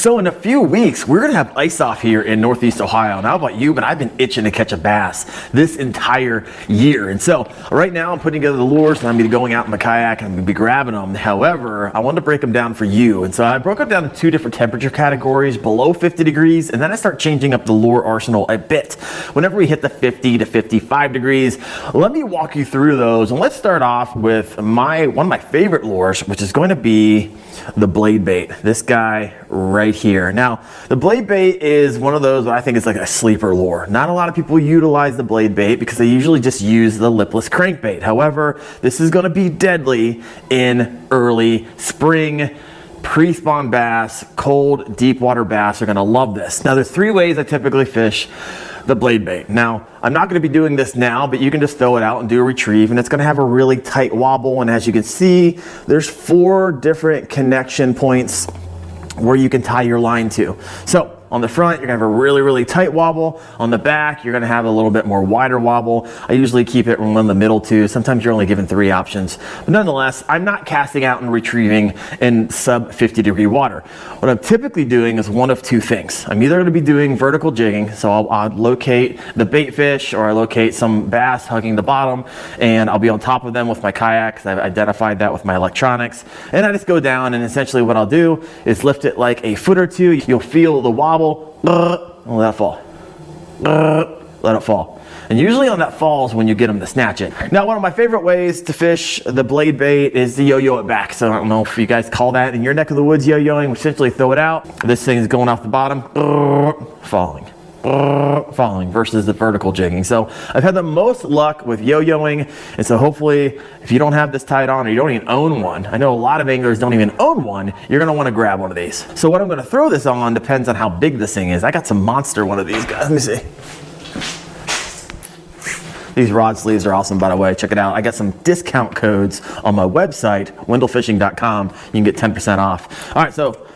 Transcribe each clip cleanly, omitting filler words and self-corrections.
So in a few weeks, we're gonna have ice off here in Northeast Ohio. And I don't know about you, but I've been itching to catch a bass this entire year. And so right now I'm putting together the lures and I'm gonna be going out in my kayak and I'm gonna be grabbing them. However, I wanted to break them down for you. And so I broke them down to 2 different temperature categories, below 50 degrees, and then I start changing up the lure arsenal a bit. Whenever we hit the 50 to 55 degrees, let me walk you through those. And let's start off with one of my favorite lures, which is going to be the blade bait. This guy right here. Now, the blade bait is one of those that I think is like a sleeper lure. Not a lot of people utilize the blade bait because they usually just use the lipless crankbait. However, this is going to be deadly in early spring. Pre-spawn bass, cold, deep water bass are going to love this. Now, there's 3 ways I typically fish the blade bait. Now, I'm not going to be doing this now, but you can just throw it out and do a retrieve, and it's going to have a really tight wobble. And as you can see, there's 4 different connection points where you can tie your line to. So on the front, you're gonna have a really tight wobble. On the back, you're gonna have a little bit more wider wobble. I usually keep it in the middle too. Sometimes you're only given 3 options. But nonetheless, I'm not casting out and retrieving in sub 50 degree water. What I'm typically doing is one of 2 things. I'm either gonna be doing vertical jigging, so I'll locate the bait fish or I locate some bass hugging the bottom and I'll be on top of them with my kayak because I've identified that with my electronics. And I just go down and essentially what I'll do is lift it like a foot or 2. You'll feel the wobble. Let it fall. Let it fall. And usually on that falls when you get them to snatch it. Now, one of my favorite ways to fish the blade bait is to yo-yo it back. So I don't know if you guys call that in your neck of the woods yo-yoing. We essentially throw it out. This thing is going off the bottom, falling versus the vertical jigging. So I've had the most luck with yo-yoing, and so hopefully if you don't have this tied on or you don't even own one, I know a lot of anglers don't even own one, you're gonna wanna grab one of these. So what I'm gonna throw this on depends on how big this thing is. I got some monster one of these guys, let me see. These rod sleeves are awesome, by the way. Check it out. I got some discount codes on my website, wendellfishing.com. You can get 10% off. All right, so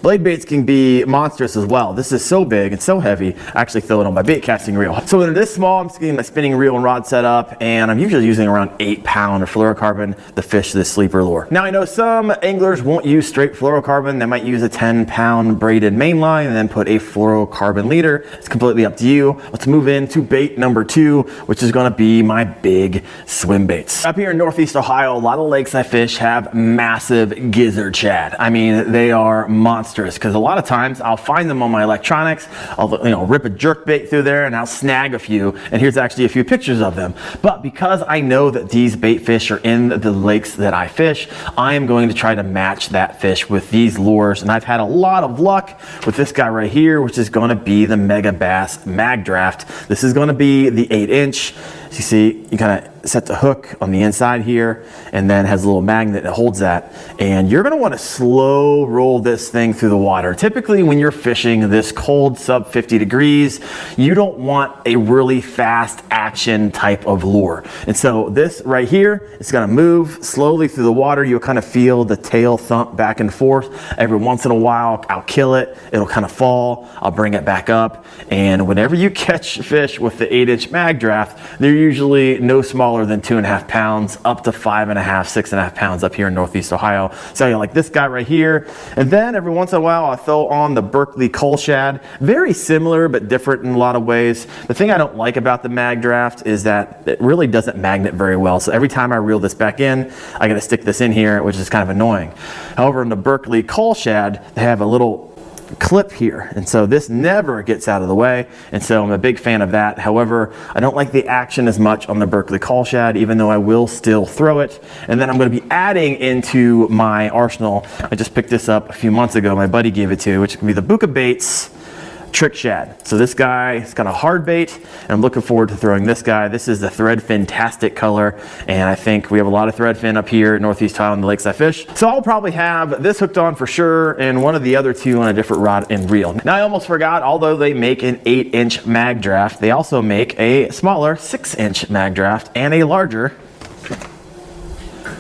blade baits can be monstrous as well. This is so big and so heavy, I actually throw it on my bait casting reel. So when it is small, I'm getting my spinning reel and rod set up, and I'm usually using around 8-pound of fluorocarbon to fish this sleeper lure. Now I know some anglers won't use straight fluorocarbon. They might use a 10-pound braided main line and then put a fluorocarbon leader. It's completely up to you. Let's move into bait number 2, which is gonna be my big swim baits. Up here in Northeast Ohio, a lot of lakes I fish have massive gizzard shad. I mean, they are monsters. Because a lot of times I'll find them on my electronics, I'll rip a jerkbait through there and I'll snag a few, and here's actually a few pictures of them. But because I know that these bait fish are in the lakes that I fish, I am going to try to match that fish with these lures, and I've had a lot of luck with this guy right here, which is going to be the Mega Bass Mag Draft. This is going to be the 8-inch. As you see, you kind of set the hook on the inside here, and then has a little magnet that holds that. And you're gonna wanna slow roll this thing through the water. Typically when you're fishing this cold sub 50 degrees, you don't want a really fast action type of lure. And so this right here is gonna move slowly through the water. You'll kind of feel the tail thump back and forth. Every once in a while, I'll kill it. It'll kind of fall. I'll bring it back up. And whenever you catch fish with the 8-inch mag draft, they're usually no smaller than 2.5 pounds, up to 5.5, 6.5 pounds up here in Northeast Ohio. So you like this guy right here. And then every once in a while, I'll throw on the Berkeley coal shad. Very similar, but different in a lot of ways. The thing I don't like about the mag draft is that it really doesn't magnet very well. So every time I reel this back in, I got to stick this in here, which is kind of annoying. However, in the Berkeley coal shad, they have a little clip here, and so this never gets out of the way, and so I'm a big fan of that. However, I don't like the action as much on the Berkeley coal shad, even though I will still throw it. And then I'm going to be adding into my arsenal, I just picked this up a few months ago, my buddy gave it to, which can be the Buka Baits trick shad. So this guy is kind of hard bait, and I'm looking forward to throwing this guy. This is the threadfin-tastic color, and I think we have a lot of threadfin up here in Northeast Ohio in the lakes I fish. So I'll probably have this hooked on for sure, and one of the other 2 on a different rod and reel. Now I almost forgot, although they make an 8-inch mag draft, they also make a smaller 6-inch mag draft and a larger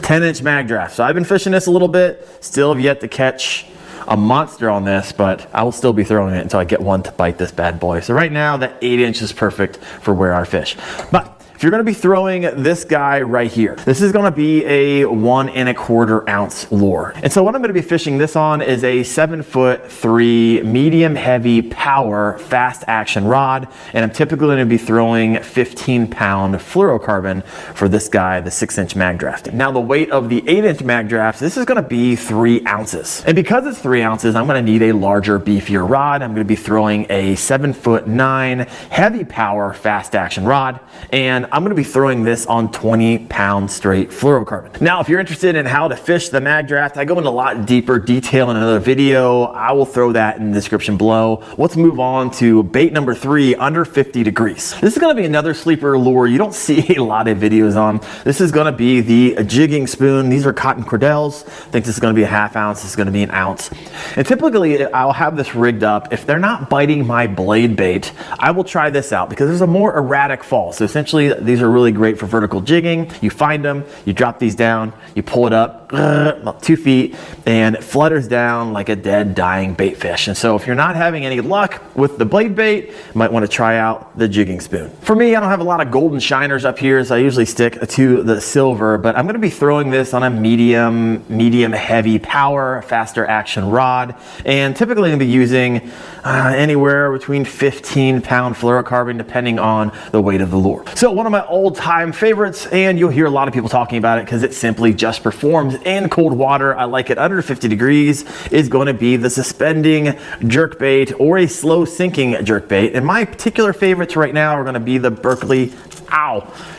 10-inch mag draft. So I've been fishing this a little bit, still have yet to catch a monster on this, but I will still be throwing it until I get one to bite this bad boy. So right now that 8-inch is perfect for where I fish. But if you're gonna be throwing this guy right here. This is gonna be a 1 1/4 ounce lure. And so what I'm gonna be fishing this on is a 7'3" medium heavy power fast action rod. And I'm typically gonna be throwing 15-pound fluorocarbon for this guy, the 6-inch mag draft. Now the weight of the 8-inch mag draft, this is gonna be 3 ounces. And because it's 3 ounces, I'm gonna need a larger, beefier rod. I'm gonna be throwing a 7'9" heavy power fast action rod. And I'm gonna be throwing this on 20-pound straight fluorocarbon. Now, if you're interested in how to fish the mag draft, I go into a lot deeper detail in another video. I will throw that in the description below. Let's move on to bait number 3, under 50 degrees. This is gonna be another sleeper lure you don't see a lot of videos on. This is gonna be the jigging spoon. These are cotton cordels. I think this is gonna be a 1/2 ounce. This is gonna be 1 ounce. And typically I'll have this rigged up. If they're not biting my blade bait, I will try this out because there's a more erratic fall. So essentially these are really great for vertical jigging. You find them, you drop these down, you pull it up about 2 feet, and it flutters down like a dead, dying bait fish. And so if you're not having any luck with the blade bait, you might want to try out the jigging spoon. For me, I don't have a lot of golden shiners up here, so I usually stick to the silver, but I'm going to be throwing this on a medium heavy power, faster action rod. And typically I'm going to be using anywhere between 15-pound fluorocarbon, depending on the weight of the lure. So one of my old-time favorites, and you'll hear a lot of people talking about it because it simply just performs in cold water. I like it under 50 degrees, is going to be the suspending jerkbait or a slow sinking jerkbait. And my particular favorites right now are going to be the Berkley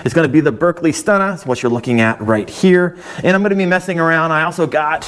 It's going to be the Berkley Stunna. That's what you're looking at right here. And I'm going to be messing around. I also got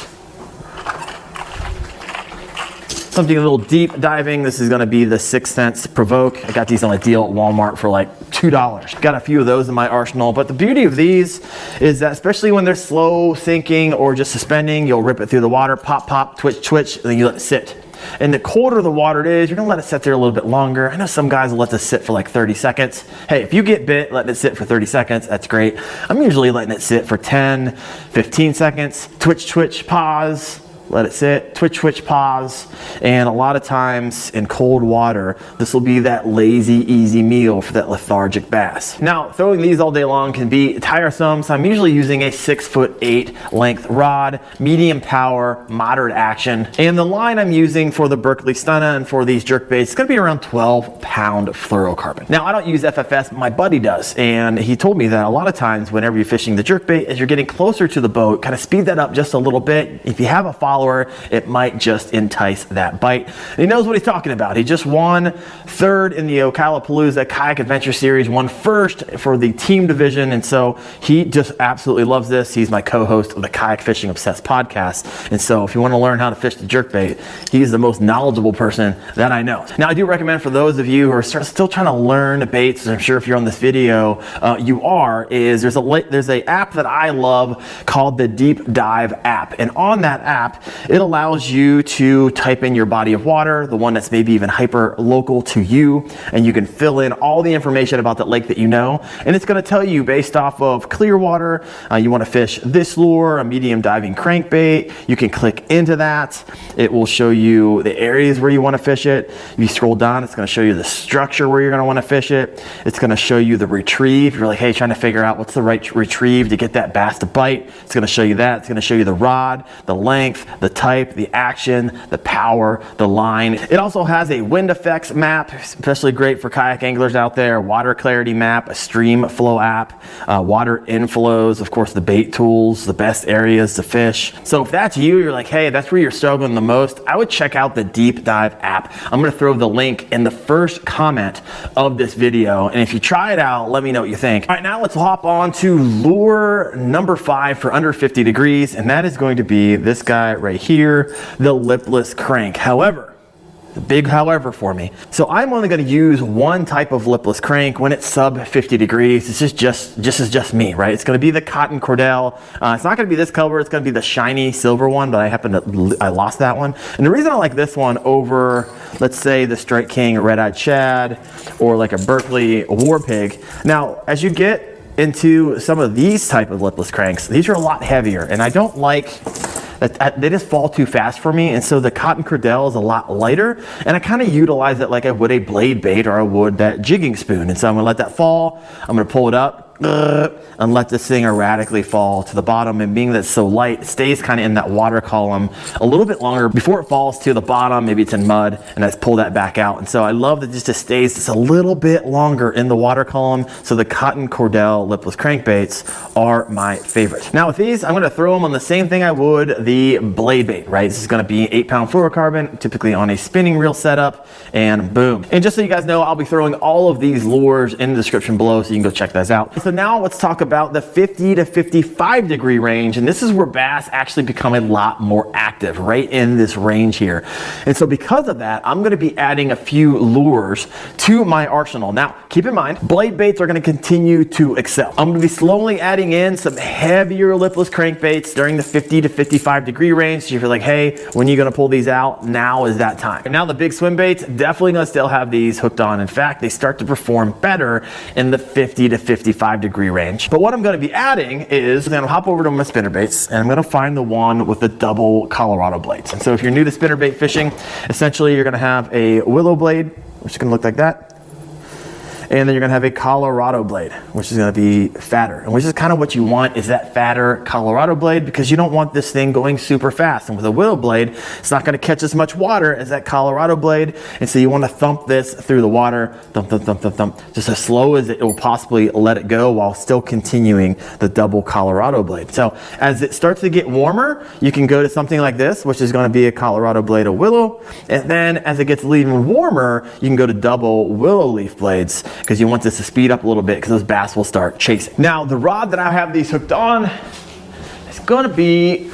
something a little deep diving. This is going to be the 6 cents Provoke. I got these on a deal at Walmart for like $2. Got a few of those in my arsenal. But the beauty of these is that especially when they're slow sinking or just suspending, you'll rip it through the water, pop, pop, twitch, twitch, and then you let it sit. And the colder the water it is, you're gonna let it sit there a little bit longer. I know some guys will let this sit for like 30 seconds. Hey, if you get bit, letting it sit for 30 seconds, that's great. I'm usually letting it sit for 10, 15 seconds. Twitch, twitch, pause. Let it sit, twitch, twitch, pause. And a lot of times in cold water, this will be that lazy, easy meal for that lethargic bass. Now, throwing these all day long can be tiresome, so I'm usually using a 6'8" length rod, medium power, moderate action. And the line I'm using for the Berkley Stunna and for these jerkbaits is gonna be around 12-pound fluorocarbon. Now, I don't use FFS, my buddy does. And he told me that a lot of times whenever you're fishing the jerkbait, as you're getting closer to the boat, kind of speed that up just a little bit. If you have a follower, it might just entice that bite. And he knows what he's talking about. He just won 3rd in the Ocala Kayak Adventure Series, won 1st for the team division, and so he just absolutely loves this. He's my co-host of the Kayak Fishing Obsessed podcast, and so if you want to learn how to fish the jerkbait, he's the most knowledgeable person that I know. Now, I do recommend for those of you who are still trying to learn baits, and I'm sure if you're on this video, there's a app that I love called the Deep Dive app, and on that app, it allows you to type in your body of water, the one that's maybe even hyper local to you, and you can fill in all the information about that lake that you know, and it's going to tell you based off of clear water, you want to fish this lure, a medium diving crankbait. You can click into that. It will show you the areas where you want to fish it. If you scroll down, it's going to show you the structure where you're going to want to fish it. It's going to show you the retrieve. You're like, hey, trying to figure out what's the right retrieve to get that bass to bite. It's going to show you that. It's going to show you the rod, the length, the type, the action, the power, the line. It also has a wind effects map, especially great for kayak anglers out there, water clarity map, a stream flow app, water inflows, of course the bait tools, the best areas to fish. So if that's you, you're like, hey, that's where you're struggling the most, I would check out the Deep Dive app. I'm gonna throw the link in the first comment of this video, and if you try it out, let me know what you think. All right, now let's hop on to lure number 5 for under 50 degrees, and that is going to be this guy right here, the lipless crank. However, the big however for me. So I'm only going to use one type of lipless crank when it's sub 50 degrees. It's just me, right? It's going to be the cotton cordell. It's not going to be this color. It's going to be the shiny silver one, but I lost that one. And the reason I like this one over, let's say, the Strike King Red-Eyed Shad or like a Berkley War Pig. Now, as you get into some of these type of lipless cranks, these are a lot heavier, and I don't like they just fall too fast for me, and so the cotton cordell is a lot lighter, and I kind of utilize it like I would a blade bait or I would that jigging spoon. And so I'm gonna let that fall, I'm gonna pull it up, and let this thing erratically fall to the bottom. And being that it's so light, it stays kind of in that water column a little bit longer before it falls to the bottom. Maybe it's in mud, and I just pull that back out. And so I love that just it stays just a little bit longer in the water column. So the cotton cordell lipless crankbaits are my favorite. Now with these, I'm going to throw them on the same thing I would the blade bait, right? This is going to be 8-pound fluorocarbon, typically on a spinning reel setup, and boom. And just so you guys know, I'll be throwing all of these lures in the description below, so you can go check those out. So now let's talk about the 50 to 55 degree range, and this is where bass actually become a lot more active, right in this range here. And so because of that, I'm going to be adding a few lures to my arsenal. Now keep in mind, blade baits are going to continue to excel. I'm going to be slowly adding in some heavier lipless crankbaits during the 50 to 55 degree range. So if you're like, hey, when are you going to pull these out? Now is that time. And now the big swim baits, definitely going to still have these hooked on. In fact, they start to perform better in the 50 to 55 degree range. But what I'm going to be adding is I'm going to hop over to my spinnerbaits, and I'm going to find the one with the double Colorado blades. And so if you're new to spinnerbait fishing, essentially you're going to have a willow blade, which is going to look like that. And then you're gonna have a Colorado blade, which is gonna be fatter. And which is kind of what you want, is that fatter Colorado blade, because you don't want this thing going super fast. And with a willow blade, it's not gonna catch as much water as that Colorado blade. And so you wanna thump this through the water, thump, thump, thump, thump, thump, just as slow as it will possibly let it go while still continuing the double Colorado blade. So as it starts to get warmer, you can go to something like this, which is gonna be a Colorado blade of willow. And then as it gets even warmer, you can go to double willow leaf blades, because you want this to speed up a little bit because those bass will start chasing. Now the rod that I have these hooked on is going to be,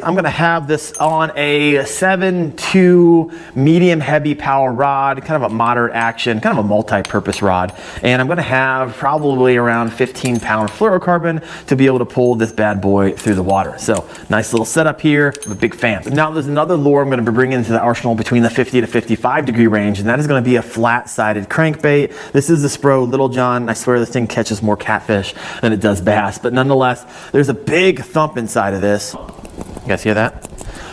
I'm going to have this on a 7.2 medium heavy power rod, kind of a moderate action, kind of a multi-purpose rod. And I'm going to have probably around 15-pound fluorocarbon to be able to pull this bad boy through the water. So nice little setup here. I'm a big fan. Now there's another lure I'm going to be bringing into the arsenal between the 50 to 55 degree range, and that is going to be a flat-sided crankbait. This is the Spro Little John. I swear this thing catches more catfish than it does bass, but nonetheless, there's a big thump inside of this. You guys hear that?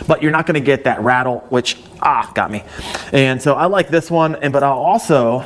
But you're not going to get that rattle, which got me. And so I like this one, but I'll also,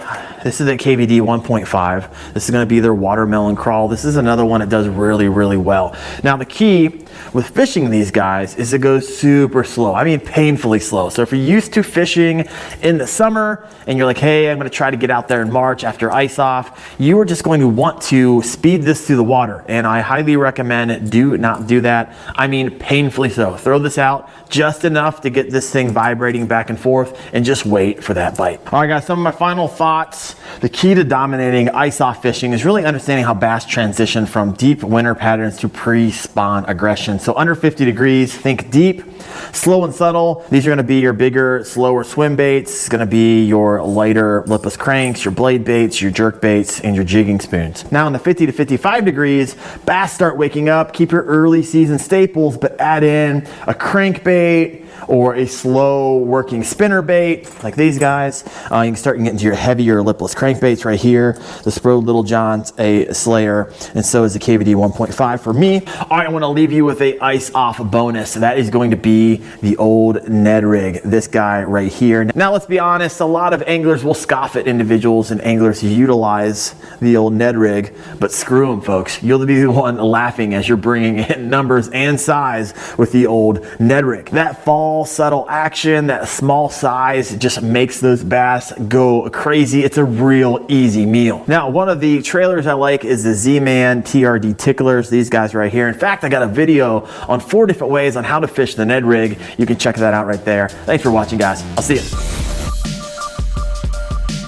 this is a KVD 1.5. This is going to be their watermelon crawl. This is another one that does really, really well. Now the key with fishing these guys is to go super slow. I mean, painfully slow. So if you're used to fishing in the summer and you're like, hey, I'm going to try to get out there in March after ice off, you are just going to want to speed this through the water. And I highly recommend do not do that. I mean, painfully so. Throw this out just enough to get this thing vibrating back and forth and just wait for that bite. All right, guys, some of my final thoughts. The key to dominating ice off fishing is really understanding how bass transition from deep winter patterns to pre-spawn aggression. So under 50 degrees, think deep, slow and subtle. These are going to be your bigger, slower swim baits. It's going to be your lighter lipless cranks, your blade baits, your jerk baits, and your jigging spoons. Now in the 50 to 55 degrees, bass start waking up. Keep your early season staples, but add in a crankbait or a slow working spinner bait like these guys. You can start getting into your heavier lipless crankbaits right here. The Spro Little John's a Slayer, and so is the KVD 1.5 for me. All right, I want to leave you with a ice off bonus. That is going to be the old Ned rig, this guy right here. Now let's be honest, a lot of anglers will scoff at individuals and anglers who utilize the old Ned rig, but screw them, folks. You'll be the one laughing as you're bringing in numbers and size with the old Ned rig. That fall subtle action, that small size just makes those bass go crazy. It's a real easy meal. Now, one of the trailers I like is the Z-Man TRD ticklers, these guys right here. In fact, I got a video on 4 different ways on how to fish the Ned rig. You can check that out right there. Thanks for watching, guys. I'll see you.